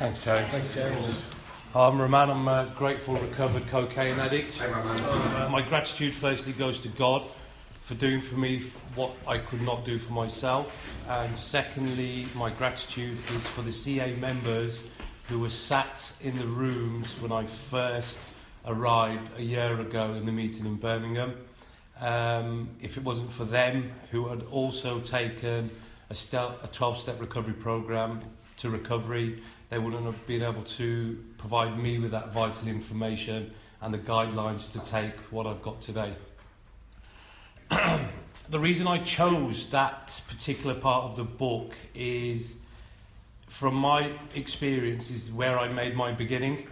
Thanks, James. Thanks, James. I'm Raman. I'm a grateful, recovered cocaine addict. Hey, Raman. My gratitude firstly goes to God for doing for me what I could not do for myself. And secondly, my gratitude is for the CA members who were sat in the rooms when I first arrived a year ago in the meeting in Birmingham. If it wasn't for them, who had also taken a 12-step recovery program to recovery, they wouldn't have been able to provide me with that vital information and the guidelines to take what I've got today. The reason I chose that particular part of the book is, from my experience, is where I made my beginning.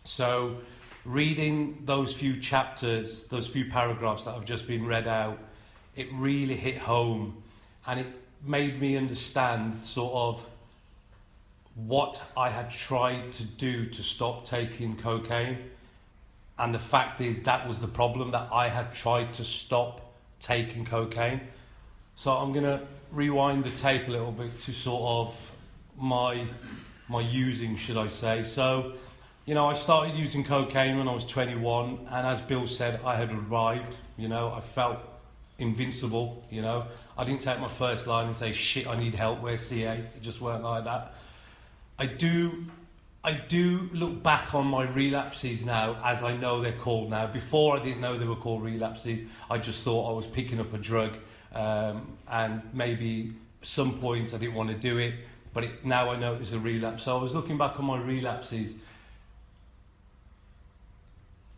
So reading those few chapters, those few paragraphs that have just been read out, it really hit home, and it made me understand sort of what I had tried to do to stop taking cocaine. And the fact is, that was the problem, that I had tried to stop taking cocaine. So I'm going to rewind the tape a little bit to sort of my using, should I say. So, I started using cocaine when I was 21, and as Bill said, I had arrived. I felt invincible. I didn't take my first line and say, shit, I need help, where's CA? It just weren't like that. I do look back on my relapses now, as I know they're called now. Before, I didn't know they were called relapses. I just thought I was picking up a drug, and maybe some points I didn't want to do it, but now I know it was a relapse. So I was looking back on my relapses,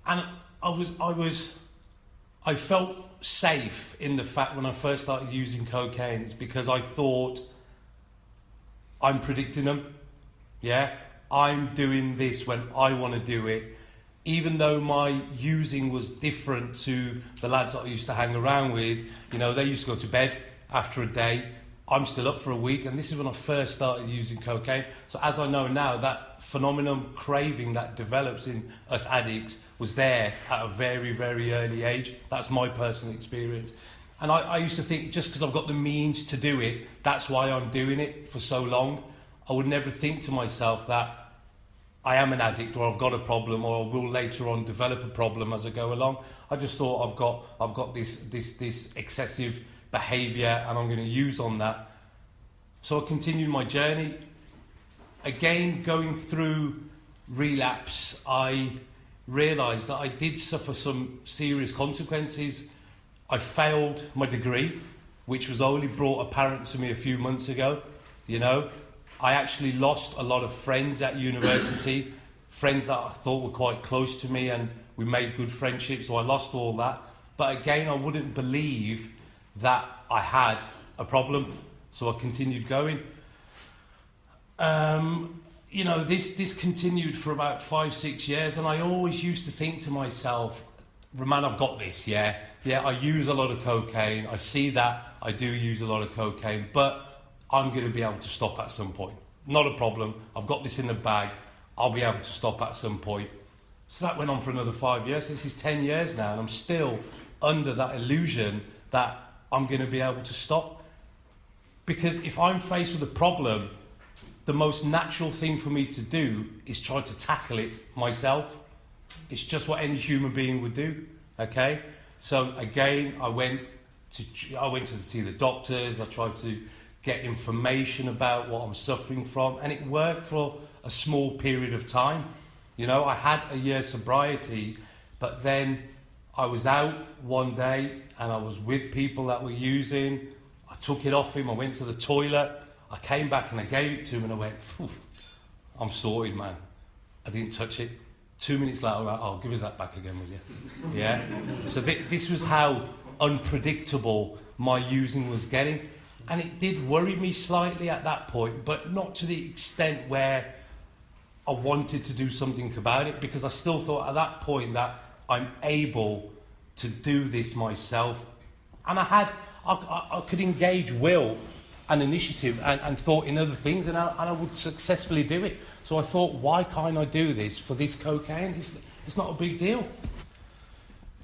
and I felt safe in the fact when I first started using cocaine, it's because I thought, I'm predicting them. Yeah, I'm doing this when I want to do it. Even though my using was different to the lads that I used to hang around with, they used to go to bed after a day. I'm still up for a week, and this is when I first started using cocaine. So as I know now, that phenomenon, craving that develops in us addicts was there at a very, very early age. That's my personal experience. And I used to think, just because I've got the means to do it, that's why I'm doing it for so long. I would never think to myself that I am an addict, or I've got a problem, or I will later on develop a problem as I go along. I just thought I've got this excessive behaviour, and I'm going to use on that. So I continued my journey. Again, going through relapse, I realised that I did suffer some serious consequences. I failed my degree, which was only brought apparent to me a few months ago. I actually lost a lot of friends at university, friends that I thought were quite close to me, and we made good friendships, so I lost all that. But again, I wouldn't believe that I had a problem, so I continued going. This continued for about 5-6 years, and I always used to think to myself, Raman, I've got this, yeah, I use a lot of cocaine, I see that I do use a lot of cocaine, but I'm going to be able to stop at some point. Not a problem. I've got this in the bag. I'll be able to stop at some point. So that went on for another 5 years. This is 10 years now, and I'm still under that illusion that I'm going to be able to stop. Because if I'm faced with a problem, the most natural thing for me to do is try to tackle it myself. It's just what any human being would do. Okay? So again, I went to see the doctors. I tried to get information about what I'm suffering from, and it worked for a small period of time. I had a year's sobriety, but then I was out one day and I was with people that were using. I took it off him, I went to the toilet, I came back and I gave it to him, and I went, I'm sorted, man. I didn't touch it. 2 minutes later, I was like, oh, give us that back again, will you? Yeah? So this was how unpredictable my using was getting. And it did worry me slightly at that point, but not to the extent where I wanted to do something about it, because I still thought at that point that I'm able to do this myself. And I could engage will and initiative and thought in other things, and I would successfully do it. So I thought, why can't I do this for this cocaine? It's not a big deal.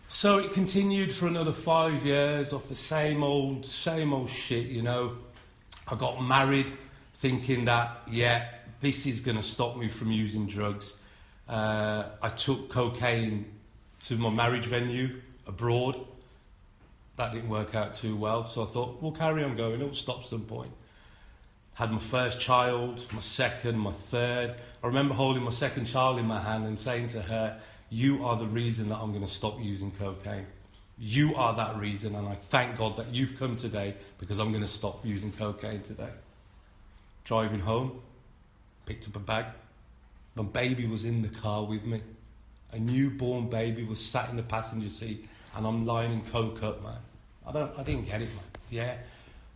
So it continued for another 5 years of the same old shit, I got married thinking that, this is going to stop me from using drugs. I took cocaine to my marriage venue abroad. That didn't work out too well, so I thought, we'll carry on going, it'll stop some point. Had my first child, my second, my third. I remember holding my second child in my hand and saying to her, you are the reason that I'm going to stop using cocaine. You are that reason, and I thank God that you've come today, because I'm going to stop using cocaine today. Driving home, picked up a bag. My baby was in the car with me. A newborn baby was sat in the passenger seat, and I'm lying in coke up, man. I didn't get it, man. Yeah.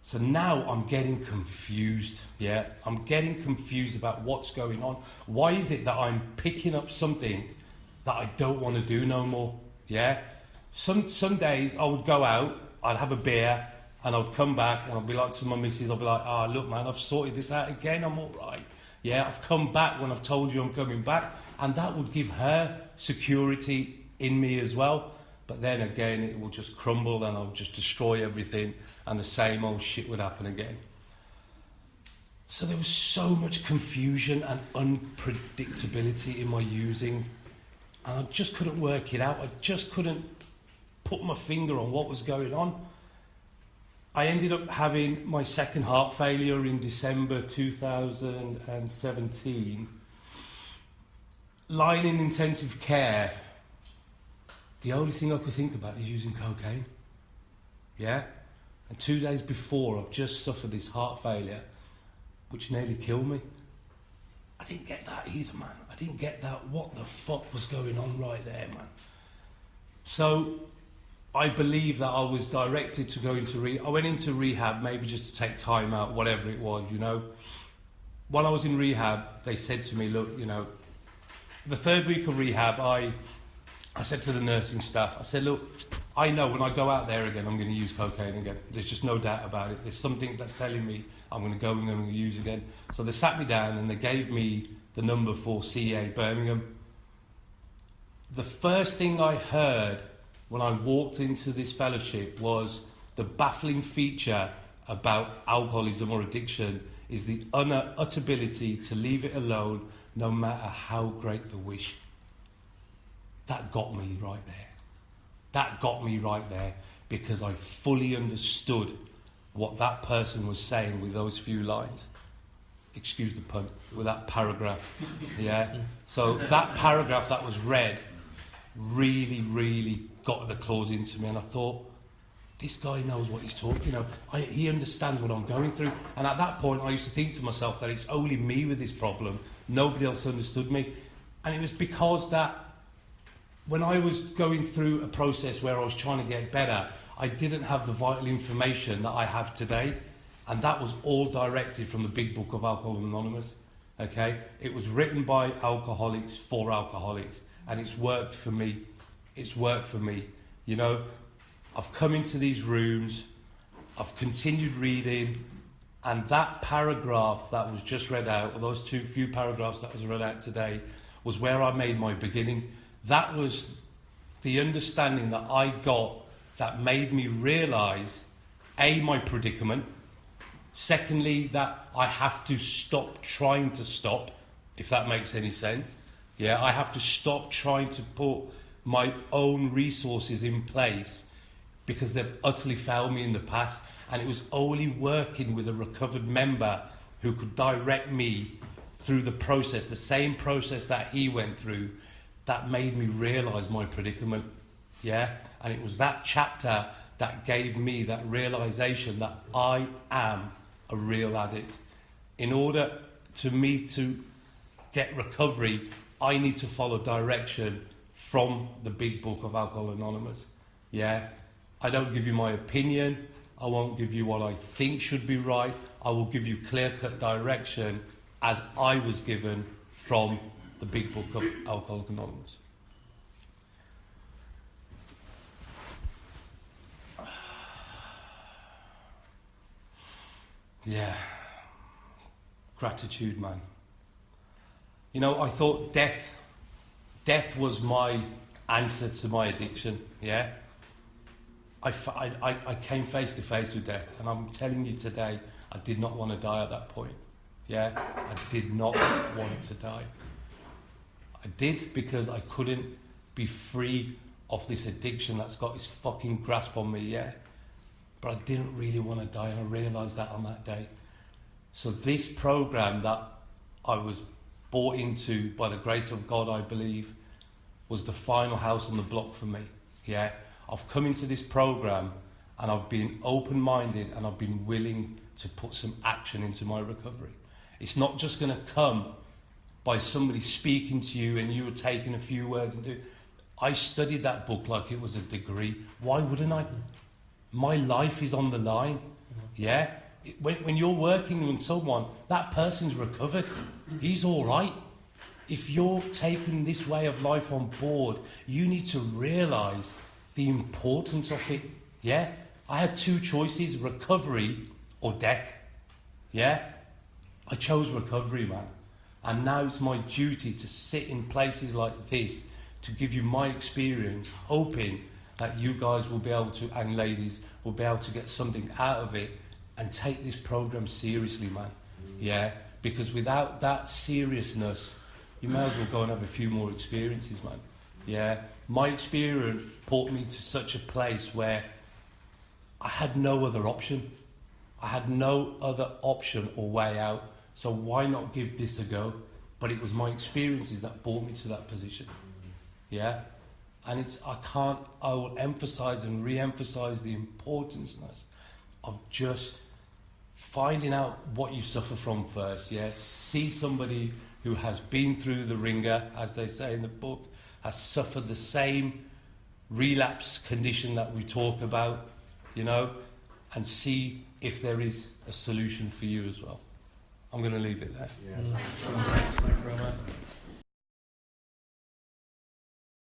So now I'm getting confused. Yeah. I'm getting confused about what's going on. Why is it that I'm picking up something that I don't want to do no more? Yeah. Some days I would go out, I'd have a beer, and I'd come back and I'd be like to my missus, I'd be like, look, man, I've sorted this out again, I'm all right. Yeah, I've come back when I've told you I'm coming back. And that would give her security in me as well. But then again, it will just crumble and I'll just destroy everything, and the same old shit would happen again. So there was so much confusion and unpredictability in my using, and I just couldn't work it out. I just couldn't put my finger on what was going on. I ended up having my second heart failure in December 2017. Lying in intensive care, the only thing I could think about is using cocaine. Yeah? And 2 days before, I've just suffered this heart failure, which nearly killed me. I didn't get that either, man. I didn't get that. What the fuck was going on right there, man? So I believe that I was directed to go into I went into rehab maybe just to take time out, whatever it was, you know. While I was in rehab, they said to me, look, you know, the third week of rehab, I said to the nursing staff, I said, look, I know when I go out there again, I'm going to use cocaine again. There's just no doubt about it. There's something that's telling me I'm going to go and I'm going to use again. So they sat me down and they gave me the number for CA Birmingham. The first thing I heard when I walked into this fellowship was the baffling feature about alcoholism or addiction is the utter ability to leave it alone no matter how great the wish. That got me right there. That got me right there because I fully understood what that person was saying with those few lines. Excuse the pun, with that paragraph. Yeah. So that paragraph that was read really, really got the claws into me, and I thought, this guy knows what he's talking about. He understands what I'm going through. And at that point, I used to think to myself that it's only me with this problem. Nobody else understood me. And it was because that when I was going through a process where I was trying to get better, I didn't have the vital information that I have today. And that was all directed from the big book of Alcohol Anonymous. Okay? It was written by alcoholics for alcoholics. And it's worked for me. It's worked for me. You know, I've come into these rooms, I've continued reading, and that paragraph that was just read out, or those few paragraphs that was read out today, was where I made my beginning. That was the understanding that I got that made me realise, A, my predicament, secondly, that I have to stop trying to stop, if that makes any sense. Yeah, I have to stop trying to put my own resources in place because they've utterly failed me in the past, and it was only working with a recovered member who could direct me through the process, the same process that he went through, that made me realise my predicament. Yeah, and it was that chapter that gave me that realisation that I am a real addict. In order to me to get recovery, I need to follow direction from the big book of Alcohol Anonymous. Yeah, I don't give you my opinion. I won't give you what I think should be right. I will give you clear-cut direction as I was given from the big book of Alcoholics Anonymous. Yeah. Gratitude, man. You know, I thought death was my answer to my addiction, yeah? I came face to face with death, and I'm telling you today, I did not want to die at that point, Yeah, I did not want to die. I did because I couldn't be free of this addiction that's got its fucking grasp on me, yeah. But I didn't really want to die, and I realised that on that day. So this program that I was brought into by the grace of God, I believe, was the final house on the block for me, yeah. I've come into this program and I've been open-minded and I've been willing to put some action into my recovery. It's not just going to come by somebody speaking to you and you are taking a few words and do. I studied that book like it was a degree. Why wouldn't I? My life is on the line. Yeah? When you're working with someone, that person's recovered. He's all right. If you're taking this way of life on board, you need to realise the importance of it. Yeah? I had two choices, recovery or death. Yeah? I chose recovery, man. And now it's my duty to sit in places like this to give you my experience, hoping that you guys will be able to, and ladies, will be able to get something out of it and take this program seriously, man. Yeah? Because without that seriousness, you may as well go and have a few more experiences, man. Yeah? My experience brought me to such a place where I had no other option. I had no other option or way out. So why not give this a go? But it was my experiences that brought me to that position. Yeah? And I will emphasize and re-emphasize the importance of just finding out what you suffer from first. Yeah? See somebody who has been through the ringer, as they say in the book, has suffered the same relapse condition that we talk about, you know, and see if there is a solution for you as well. I'm going to leave it there. Yeah. Thanks, Raman.